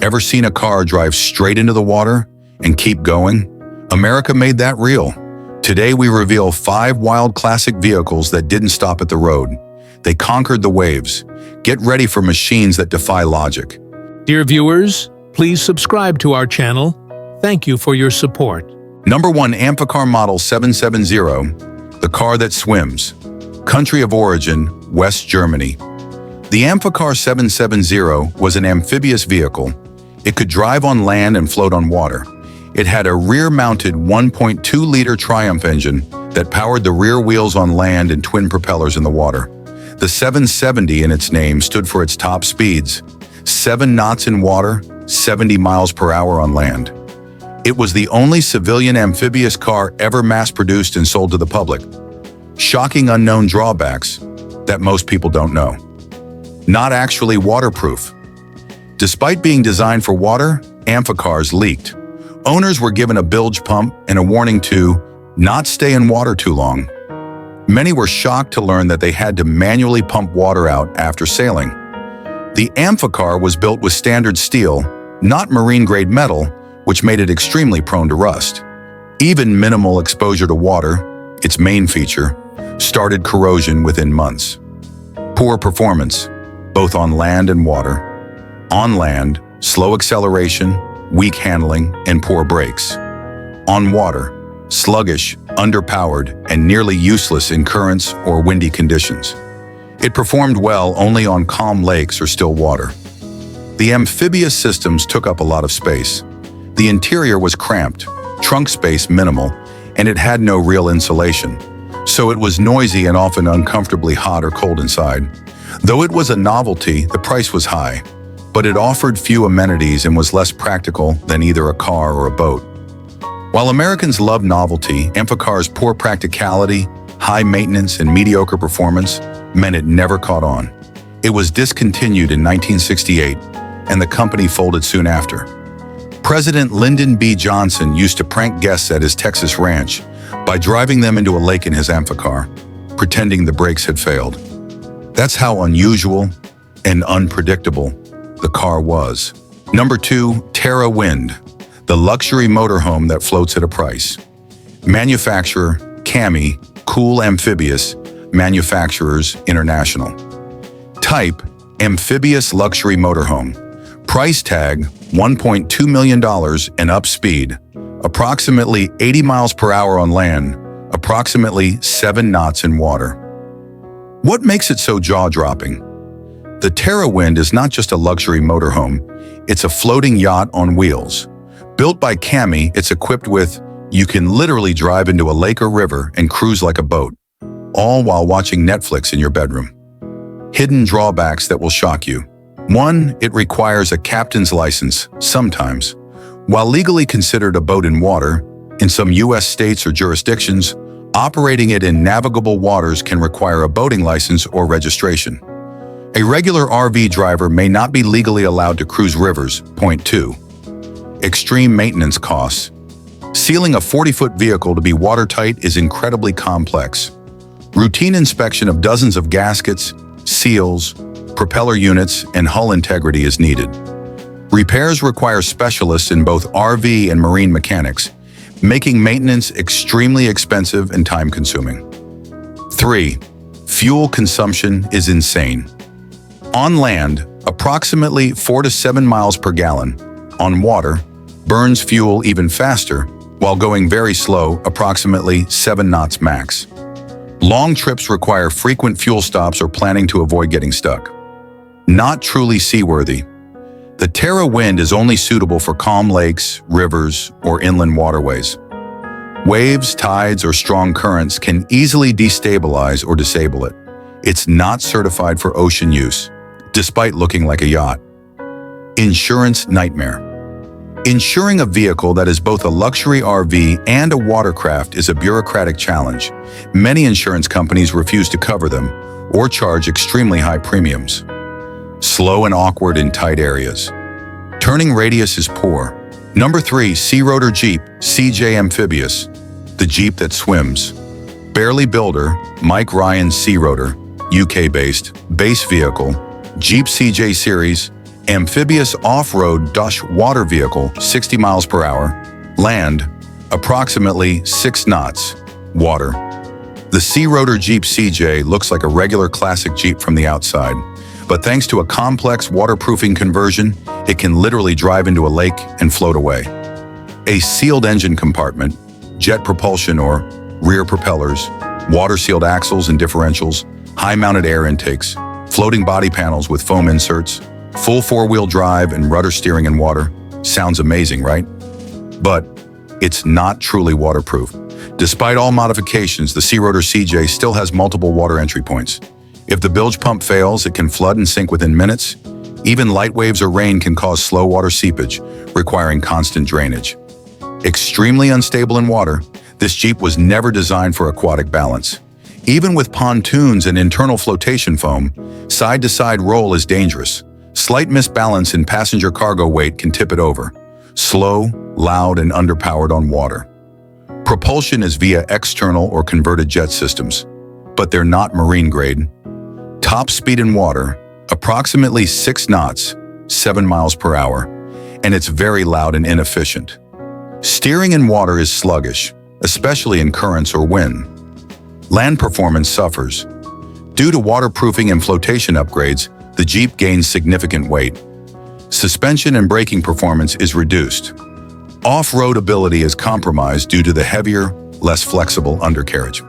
Ever seen a car drive straight into the water and keep going? America made that real. Today we reveal 5 wild classic vehicles that didn't stop at the road. They conquered the waves. Get ready for machines that defy logic. Dear viewers, please subscribe to our channel. Thank you for your support. Number 1. Amphicar Model 770, the car that swims. Country of origin, West Germany. The Amphicar 770 was an amphibious vehicle. It could drive on land and float on water. It had a rear-mounted 1.2-liter Triumph engine that powered the rear wheels on land and twin propellers in the water. The 770 in its name stood for its top speeds: 7 knots in water, 70 miles per hour on land. It was the only civilian amphibious car ever mass-produced and sold to the public. Shocking unknown drawbacks that most people don't know. Not actually waterproof. Despite being designed for water, amphicars leaked. Owners were given a bilge pump and a warning to not stay in water too long. Many were shocked to learn that they had to manually pump water out after sailing. The Amphicar was built with standard steel, not marine-grade metal, which made it extremely prone to rust. Even minimal exposure to water, its main feature, started corrosion within months. Poor performance, both on land and water. On land, slow acceleration, weak handling, and poor brakes. On water, sluggish, underpowered, and nearly useless in currents or windy conditions. It performed well only on calm lakes or still water. The amphibious systems took up a lot of space. The interior was cramped, trunk space minimal, and it had no real insulation. So it was noisy and often uncomfortably hot or cold inside. Though it was a novelty, the price was high, but it offered few amenities and was less practical than either a car or a boat. While Americans love novelty, Amphicar's poor practicality, high maintenance, and mediocre performance meant it never caught on. It was discontinued in 1968, and the company folded soon after. President Lyndon B. Johnson used to prank guests at his Texas ranch by driving them into a lake in his Amphicar, pretending the brakes had failed. That's how unusual and unpredictable the car was. Number 2. Terra Wind, the luxury motorhome that floats at a price. Manufacturer, Cami, Cool Amphibious Manufacturers International. Type, amphibious luxury motorhome. Price tag, $1.2 million and up speed, approximately 80 miles per hour on land, approximately 7 knots in water. What makes it so jaw-dropping? The Terra Wind is not just a luxury motorhome, it's a floating yacht on wheels. Built by Cami, it's equipped with, you can literally drive into a lake or river and cruise like a boat, all while watching Netflix in your bedroom. Hidden drawbacks that will shock you. 1. It requires a captain's license, sometimes. While legally considered a boat in water, in some U.S. states or jurisdictions, operating it in navigable waters can require a boating license or registration. A regular RV driver may not be legally allowed to cruise rivers. Point 2. Extreme maintenance costs. Sealing a 40-foot vehicle to be watertight is incredibly complex. Routine inspection of dozens of gaskets, seals, propeller units, and hull integrity is needed. Repairs require specialists in both RV and marine mechanics, making maintenance extremely expensive and time-consuming. 3. Fuel consumption is insane. On land, approximately 4 to 7 miles per gallon. On water, burns fuel even faster, while going very slow, approximately 7 knots max. Long trips require frequent fuel stops or planning to avoid getting stuck. Not truly seaworthy. The Terra Wind is only suitable for calm lakes, rivers, or inland waterways. Waves, tides, or strong currents can easily destabilize or disable it. It's not certified for ocean use, despite looking like a yacht. Insurance nightmare. Insuring a vehicle that is both a luxury RV and a watercraft is a bureaucratic challenge. Many insurance companies refuse to cover them or charge extremely high premiums. Slow and awkward in tight areas. Turning radius is poor. Number 3. Sea-Rotor Jeep, CJ Amphibious, the Jeep that swims. Barely builder, Mike Ryan Sea-Rotor, UK-based, base vehicle, Jeep CJ Series, Amphibious off-road water vehicle, 60 miles per hour. Land, approximately 6 knots. Water. The C-Rotor Jeep CJ looks like a regular classic Jeep from the outside, but thanks to a complex waterproofing conversion, it can literally drive into a lake and float away. A sealed engine compartment, jet propulsion or rear propellers, water-sealed axles and differentials, high-mounted air intakes, floating body panels with foam inserts, full four-wheel drive and rudder steering in water. Sounds amazing, right? But it's not truly waterproof. Despite all modifications, the C-Rotor CJ still has multiple water entry points. If the bilge pump fails, it can flood and sink within minutes. Even light waves or rain can cause slow water seepage, requiring constant drainage. Extremely unstable in water, this Jeep was never designed for aquatic balance. Even with pontoons and internal flotation foam, side-to-side roll is dangerous. Slight misbalance in passenger cargo weight can tip it over. Slow, loud, and underpowered on water. Propulsion is via external or converted jet systems, but they're not marine grade. Top speed in water, approximately 6 knots, 7 miles per hour, and it's very loud and inefficient. Steering in water is sluggish, especially in currents or wind. Land performance suffers. Due to waterproofing and flotation upgrades, the Jeep gains significant weight. Suspension and braking performance is reduced. Off-road ability is compromised due to the heavier, less flexible undercarriage.